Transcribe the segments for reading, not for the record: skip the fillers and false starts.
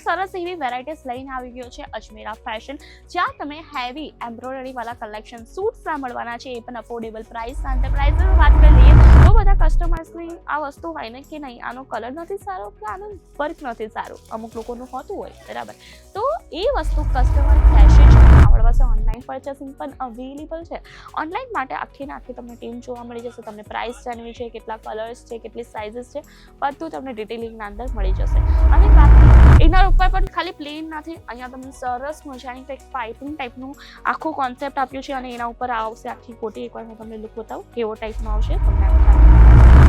સરસ એવી વેરાયટીઝ લઈને આવી ગયો છે અજમેરા ફેશન, જ્યાં તમે હેવી એમ્બ્રોઇડરી વાળા કલેક્શન સૂટ્સના મળવાના છે, એ પણ અફોર્ડેબલ પ્રાઇસ. અને પ્રાઇસની વાત કરી લઈએ તો બધા કસ્ટમર્સની આ વસ્તુ હોય ને કે નહીં આનો કલર નથી સારો કે આનો વર્ક નથી સારું, અમુક લોકોનું હોતું હોય બરાબર. તો એ વસ્તુ કસ્ટમર કહેશે છે. આપણી પાસે ઓનલાઈન પરચેસિંગ પણ અવેલેબલ છે. ઓનલાઈન માટે આખી ને આખી તમને ટીમ જોવા મળી જશે. તમને પ્રાઇસ જાણવી છે, કેટલા કલર્સ છે, કેટલી સાઇઝીસ છે, બધું તમને ડિટેલિંગના અંદર મળી જશે. અને બાકી એના ઉપર પણ ખાલી પ્લેન નથી, અહીંયા તમને સરસ મજાની કંઈક પાઇપિંગ ટાઈપનું આખું કોન્સેપ્ટ આપ્યું છે અને એના ઉપર આવશે આખી કોટી. એકવાર હું તમને લુક બતાવું કેવો ટાઈપનો આવશે. તમને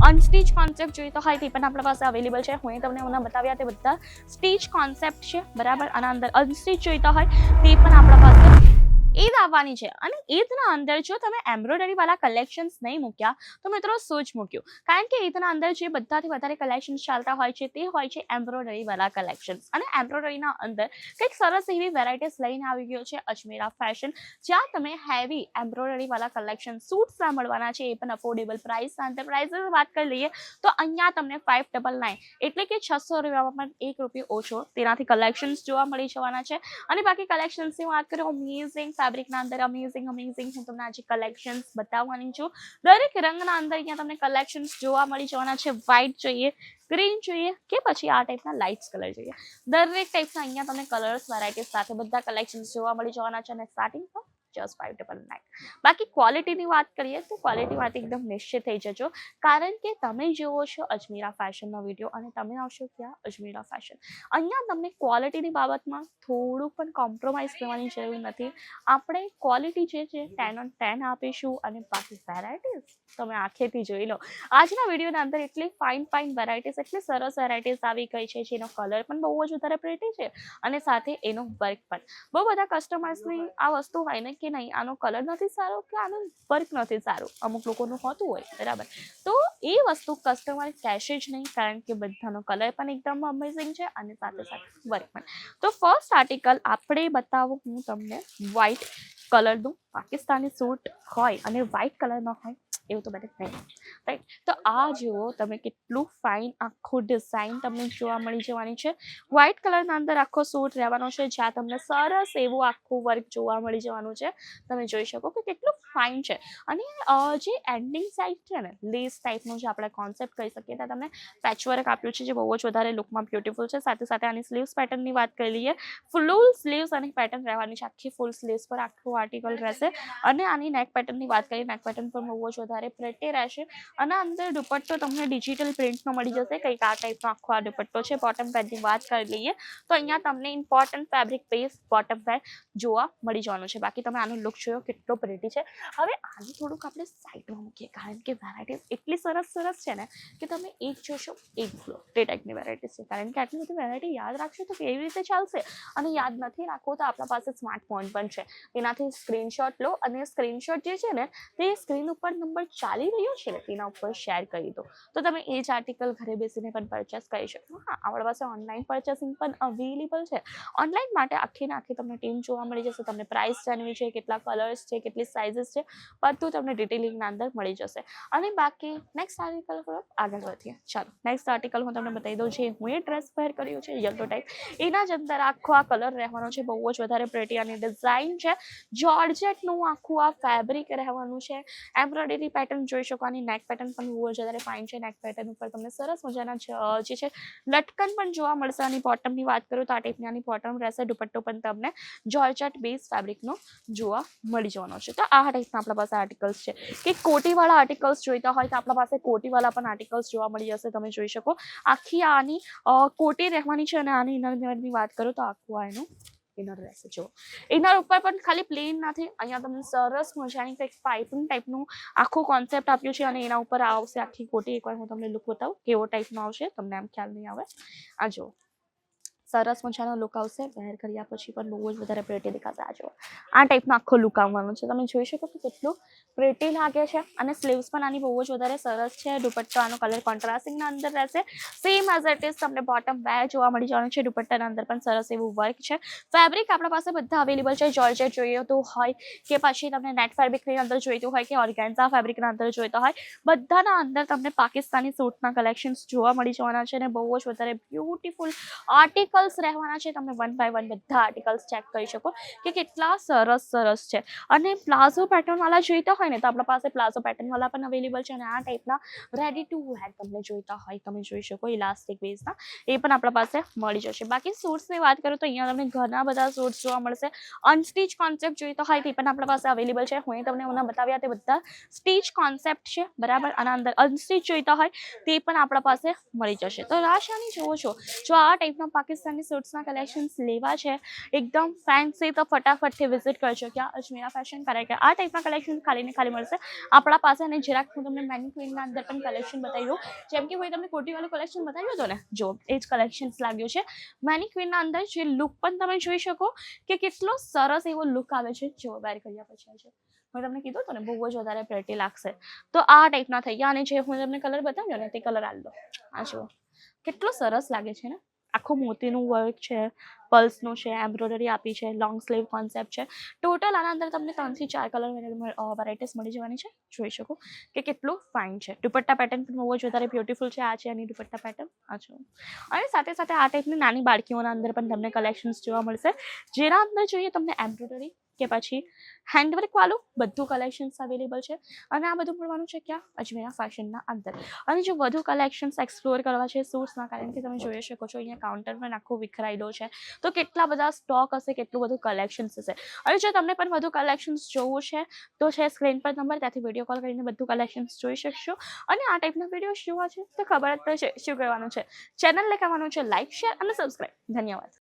અનસ્ટીચ કોન્સેપ્ટ જોઈતો હોય તે પણ આપણા પાસે અવેલેબલ છે. હું તમને એના બતાવ્યા તે બધા સ્ટીચ કોન્સેપ્ટ છે બરાબર. આના અંદર અનસ્ટીચ જોઈતા હોય તે પણ આપણા પાસે ઈદ આવવાની છે. અને ઈદના અંદર જો તમે એમ્બ્રોઇડરી વાળા કલેક્શન્સ નહીં મૂક્યા તો મિત્રો શું જ મૂક્યું, કારણ કે ઈદના અંદર જે બધાથી વધારે કલેક્શન્સ ચાલતા હોય છે તે હોય છે એમ્બ્રોઇડરી વાળા કલેક્શન્સ. અને એમ્બ્રોઇડરીના અંદર કંઈક સરસ એવી વેરાયટીઝ લઈને આવી ગયો છે અજમેરા ફેશન, જ્યાં તમે હેવી એમ્બ્રોઇડરી વાળા કલેક્શન સૂટ્સના મળવાના છે, એ પણ અફોર્ડેબલ પ્રાઇસ. અને પ્રાઇસની વાત કરી લઈએ તો અહીંયા તમને 599 એટલે કે 600 રૂપિયામાં પણ ₹1 ઓછો તેનાથી કલેક્શન્સ જોવા મળી જવાના છે. અને બાકી કલેક્શન્સની વાત કરીએ અમેઝિંગ ફેબ્રિકના અંદર અમેઝિંગ હું તમને આજે કલેક્શન્સ બતાવવાની છું. દરેક રંગના અંદર અહીંયા તમને કલેક્શન્સ જોવા મળી જવાના છે. વ્હાઇટ જોઈએ, ગ્રીન જોઈએ કે પછી આ ટાઈપના લાઇટ્સ કલર જોઈએ, દરેક ટાઈપના અહીંયા તમને કલર્સ વેરાયટીઝ સાથે બધા કલેક્શન્સ જોવા મળી જવાના છે. અને સ્ટાર્ટિંગ જસ્ટ 599. બાકી ક્વોલિટીની વાત કરીએ તો ક્વોલિટી માટે એકદમ નિશ્ચિત થઈ જજો, કારણ કે તમે જુઓ છો અજમેરા ફેશનનો વિડીયો અને તમે આવશો ક્યાં અજમેરા ફેશન. અહીંયા તમને ક્વોલિટીની બાબતમાં થોડું પણ કોમ્પ્રોમાઇઝ કરવાની જરૂર નથી. આપણે ક્વોલિટી જે છે 10 on 10 આપીશું. અને બાકી વેરાયટીઝ તમે આંખેથી જોઈ લો. આજના વિડીયોના અંદર એટલી ફાઇન વેરાયટીઝ, એટલી સરસ વેરાયટીઝ આવી ગઈ છે જેનો કલર પણ બહુ જ વધારે પ્રિટી છે અને સાથે એનો વર્ક પણ. બહુ બધા કસ્ટમર્સની આ વસ્તુ હોય ને કે નહીં આનો કલર નથી સારો કે આનો વર્ક નથી સારું, અમુક લોકોનું હોતું હોય બરાબર. તો એ વસ્તુ કસ્ટમર કહેશે જ નહીં, કારણ કે બધાનો કલર પણ એકદમ અમેઝિંગ છે અને સાથે સાથે વર્ક પણ. તો ફર્સ્ટ આર્ટિકલ આપણે બતાવું હું તમને વ્હાઇટ કલરનું. પાકિસ્તાની સૂટ હોય અને વ્હાઇટ કલરનો હોય એવું તો બને નહીં, રાઈટ. તો આ જુઓ તમે કેટલું ફાઇન આખું ડિઝાઇન તમને જોવા મળી જવાની છે. વ્હાઇટ કલરના અંદર આખો સૂટ રહેવાનો છે, જ્યાં તમને સરસ એવું આખું વર્ક જોવા મળી જવાનું છે. તમે જોઈ શકો કે કેટલું ફાઇન છે. અને જે એન્ડિંગ સાઇડ છે ને લેસ ટાઈપનું જે આપણે કોન્સેપ્ટ કહી શકીએ, ત્યાં તમને પેચવર્ક આપ્યું છે જે બહુ જ વધારે લુકમાં બ્યુટીફુલ છે. સાથે સાથે આની સ્લીવ્સ પેટર્નની વાત કરી લઈએ, ફૂલ સ્લીવ્સ અને પેટર્ન રહેવાની છે. આખી ફૂલ સ્લીવ્સ પર આખું આર્ટિકલ રહેશે. અને આની નેક પેટર્નની વાત કરીએ, નેક પેટર્ન પણ બહુ જ વધારે પ્રિટી રહેશે. અને અંદર દુપટ્ટો તમને ડિજિટલ પ્રિન્ટનો મળી જશે, કંઈક આ ટાઈપનો આખો આ દુપટ્ટો છે. બોટમ પેડની વાત કરી લઈએ તો અહીંયા તમને important fabric base bottom pad જોવા મળી જવાનું છે. બાકી તમે આનો લુક જોયો કેટલો પ્રિટી છે. હવે આને થોડુંક આપણે સાઈડમાં મૂકીએ, કારણ કે વેરાયટીઝ એટલી સરસ છે ને કે તમે એક જોશો એક ફ્લો તે ટાઈપની વેરાયટીઝ છે. કારણ કે આટલી બધી વેરાયટી યાદ રાખશો તો કેવી રીતે ચાલશે, અને યાદ નથી રાખવું તો આપણા પાસે સ્માર્ટફોન પણ છે, એનાથી સ્ક્રીનશોટ લો અને સ્ક્રીનશોટ જે છે ને તે સ્ક્રીન ઉપર નંબર ચાલી રહ્યો છે ને તેના ઉપર શેર કરી દો, તો તમે એ જ આર્ટિકલ ઘરે બેસીને પણ પરચેસ કરી શકો. હા, આપણા પાસે ઓનલાઈન પરચેસિંગ પણ અવેલેબલ છે. ઓનલાઈન માટે આખી ને આખી તમને ટીમ જોવા મળી જશે. તમને પ્રાઇસ જાણવી છે, કેટલા કલર્સ છે, કેટલી સાઇઝીસ છે, બધું તમને ડિટેલિંગના અંદર મળી જશે. અને બાકી નેક્સ્ટ આર્ટિકલ પર આગળ વધીએ. ચાલો નેક્સ્ટ આર્ટિકલ હું તમને બતાવી દઉં. જે હું એ ડ્રેસ વેર કર્યો છે યલો ટાઈપ, એના જ અંદર આખો આ કલર રહેવાનો છે. બહુ જ વધારે પ્રિટી અને ડિઝાઇન છે. જોર્જેટનું આખું આ ફેબ્રિક રહેવાનું છે. એમ્બ્રોઇડરી પેટર્ન જોઈ શકો. આની નેક પેટર્ન પણ બહુ જ વધારે ફાઇન છે. નેક પેટર્ન ઉપર તમને સરસ મજાના જે છે લટકન પણ જોવા મળશે. આની બોટમની વાત કરું તો આ ટાઈપની આની બોટમ રહેશે. દુપટ્ટો પણ તમને જોર્જેટ બેઝ ફેબ્રિકનો જોવા મળી જવાનો છે. તો આ ટાઈપના આપણા પાસે આર્ટિકલ્સ છે. કે કોટીવાળા આર્ટિકલ્સ જોઈતા હોય તો આપણા પાસે કોટીવાળા પણ આર્ટિકલ્સ જોવા મળી જશે. તમે જોઈ શકો આખી આની કોટી રહેવાની છે. અને આની ઇનરની વાત કરું તો આખું આ એનું ઇનર રહેશે. જો ઇનર ઉપર પણ ખાલી પ્લેન નથી, અહીંયા તમને સરસ મજાની કંઈક પાઇપિંગ ટાઈપનું આખું કોન્સેપ્ટ આપ્યું છે. અને એના ઉપર આવશે આખી કોટી. એકવાર હું તમને લુક બતાવું કેવો ટાઈપનો આવશે, તમને આમ ખ્યાલ નહીં આવે. આ જો સરસ મજાનો લુક આવશે. વેર કર્યા પછી પણ બહુ જ વધારે પ્રિટી દેખાશે. આ જો આ ટાઈપનો આખો લુક આવવાનો છે. તમે જોઈ શકો કે કેટલું પ્રિટી લાગે છે. અને સ્લીવ્સ પણ આની બહુ જ વધારે સરસ છે. દુપટ્ટો આનો કલર કોન્ટ્રાસ્ટિંગના અંદર રહેશે. સેમ એઝ ઇટ ઇઝ તમને બોટમ વેર જોવા મળી જવાનું છે. દુપટ્ટાના અંદર પણ સરસ એવું વર્ક છે. ફેબ્રિક આપણા પાસે બધા અવેલેબલ છે. જોર્જેટ જોઈએ તો હોય કે પછી તમને નેટ ફેબ્રિકની અંદર જોઈતું હોય કે ઓર્ગેન્ઝા ફેબ્રિકના અંદર જોઈતા હોય, બધાના અંદર તમને પાકિસ્તાની સૂટના કલેક્શન્સ જોવા મળી જવાના છે. અને બહુ જ વધારે બ્યુટીફુલ આર્ટિકલ આર્ટિકલ્સ રહેવાના છે. તમે વન બાય વન બધા આર્ટિકલ્સ ચેક કરી શકો કે કેટલા સરસ છે. અને પ્લાઝો પેટર્ન વાળા જોઈતા હોય ને તો આપણા પાસે પ્લાઝો પેટર્ન વાળા પણ અવેલેબલ છે. અને આ ટાઈપના રેડી ટુ વેર તમને જોઈતા હોય તમે જોઈ શકો ઇલાસ્ટિક બેઝના, એ પણ આપણા પાસે મળી જશે. બાકી સૂટ્સની વાત કરું તો અહીંયા તમને ઘણા બધા સૂટ્સ જોવા મળશે. અનસ્ટીચ કોન્સેપ્ટ જોઈતો હોય તે પણ આપણા પાસે અવેલેબલ છે. હું તમને હમણાં બતાવ્યા તે બધા સ્ટીચ કોન્સેપ્ટ છે, બરાબર. આના અંદર અનસ્ટીચ જોઈતા હોય તે પણ આપણા પાસે મળી જશે. તો રાશાની જોવો છો, જો આ ટાઈપના પાકિસ્તાની સૂટ્સના કલેક્શન્સ લેવા છે એકદમ ફેન્સી, તો ફટાફટથી વિઝિટ કરજો ક્યાં અજમેરા ફેશન, કારણ કે આ ટાઈપના કલેક્શન ખાલી ને ખાલી મળશે આપણા પાસે. અને જરાક હું તમને મેનિક્વિનના અંદર પણ કલેક્શન બતાવી દઉં. જેમ કે હું તમને કોટીવાળું કલેક્શન બતાવ્યું હતું ને, જો એ જ કલેક્શન્સ લાગ્યું છે. મેનિક્વિનના અંદર જે લુક પણ તમે જોઈ શકો કે કેટલો સરસ એવો લુક આવે છે. જો વેર કર્યા પછી છે, હું તમને કીધું હતું ને બહુ જ વધારે પ્રેટી લાગશે. તો આ ટાઈપના થઈ ગયા. અને જે હું તમને કલર બતાવ્યો ને તે કલર આ લો, આ જુઓ કેટલો સરસ લાગે છે ને. આખું મોતીનું વર્ક છે, પલ્સનું છે, એમ્બ્રોઇડરી આપી છે, લોંગ સ્લીવ કોન્સેપ્ટ છે. ટોટલ આના અંદર તમને 3 થી 4 કલર વેરાયટીઝ મળી જવાની છે. જોઈ શકો કે કેટલું ફાઇન છે. દુપટ્ટા પેટર્ન પણ બહુ જ વધારે બ્યુટીફુલ છે. આ છે એની દુપટ્ટા પેટર્ન, આ જુઓ. અને સાથે સાથે આ ટાઈપની નાની બાળકીઓના અંદર પણ તમને કલેક્શન્સ જોવા મળશે. જેના અંદર જોઈએ તમને એમ્બ્રોઇડરી કે પછી હેન્ડવર્ક વાળું બધું કલેક્શન્સ અવેલેબલ છે. અને આ બધું મળવાનું છે ક્યાં? અજમેરા ફેશનના અંદર. અને જો વધુ કલેક્શન્સ એક્સપ્લોર કરવા છે સૂટ્સના, કારણ કે તમે જોઈ શકો છો અહીંયા કાઉન્ટર પણ આખો વિખરાયેલો છે. તો કેટલા બધા સ્ટોક હશે, કેટલું બધું કલેક્શન્સ હશે. અને જો તમને પણ વધુ કલેક્શન્સ જોવું છે તો છે સ્ક્રીન પર નંબર, ત્યાંથી વિડીયો કોલ કરીને બધું કલેક્શન્સ જોઈ શકશો. અને આ ટાઈપના વિડીયો જોવા છે તો ખબર જ તો છે શું કરવાનું છે, ચેનલને કરવાનું છે લાઇક, શેર અને સબસ્ક્રાઈબ. ધન્યવાદ.